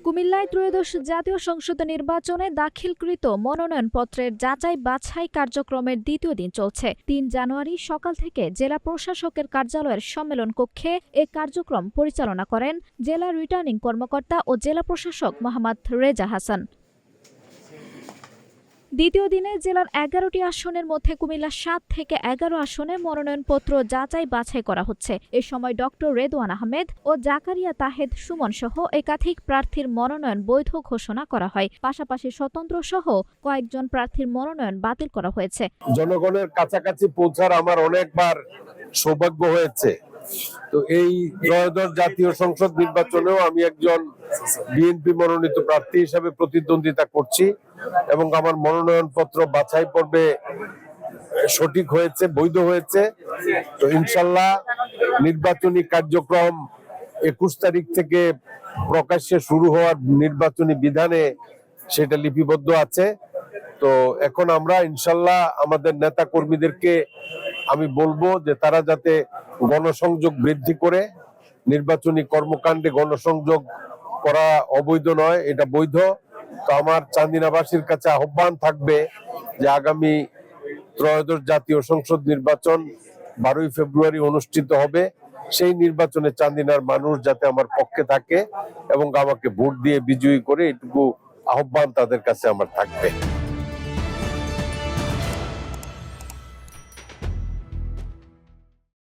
কুমিল্লায় ত্রয়োদশ জাতীয় সংসদ নির্বাচনে দাখিলকৃত মনোনয়নপত্রের যাচাই বাছাই কার্যক্রমের দ্বিতীয় দিন চলছে। ৩ জানুয়ারি সকাল থেকে জেলা প্রশাসকের কার্যালয়ের সম্মেলন কক্ষে এ কার্যক্রম পরিচালনা করেন জেলা রিটার্নিং কর্মকর্তা ও জেলা প্রশাসক মোহাম্মদ রেজা হাসান। দ্বিতীয় দিনে জেলার ১১টি আসনের মধ্যে কুমিল্লা ৭ থেকে ১১ আসনে মনোনয়নপত্র যাচাই বাছাই করা হচ্ছে। এ সময় ডক্টর রেদওয়ান আহমেদ ও জাকারিয়া তাহেদ সুমন সহ একাধিক প্রার্থীর মনোনয়ন বৈধ ঘোষণা করা হয়। পাশাপাশি স্বতন্ত্র সহ কয়েকজন প্রার্থীর মনোনয়ন বাতিল করা হয়েছে। জনগণের কাছাকাছি পৌঁছার আমার অনেকবার সৌভাগ্য হয়েছে। তো এই ত্রয়োদশ জাতীয় সংসদ নির্বাচনেও আমি একজন বিএনপি মনোনীত প্রার্থী হিসেবে প্রতিদ্বন্দ্বিতা করছি এবং আমার মনোনয়ন পত্র বাছাই পর্বে সঠিক হয়েছে, বৈধ হয়েছে। তো ইনশাল্লাহ নির্বাচনী কার্যক্রম ২১ তারিখ থেকে প্রকাশ্যে শুরু হওয়ার নির্বাচনী বিধানে সেটা লিপিবদ্ধ আছে। তো এখন আমরা ইনশাল্লাহ আমাদের নেতা কর্মীদেরকে আমি বলবো যে তারা যাতে গণসংযোগ বৃদ্ধি করে, নির্বাচনী কর্মকাণ্ডে গণসংযোগ করা অবৈধ নয়, এটা বৈধ। তো আমার চান্দিনাবাসীর কাছে আহ্বান থাকবে যে আগামী ত্রয়োদশ জাতীয় সংসদ নির্বাচন ১২ই ফেব্রুয়ারি অনুষ্ঠিত হবে। সেই নির্বাচনে চান্দিনার মানুষ যাতে আমার পক্ষে থাকে এবং আমাকে ভোট দিয়ে বিজয়ী করে, এটুকু আহ্বান তাদের কাছে আমার থাকবে।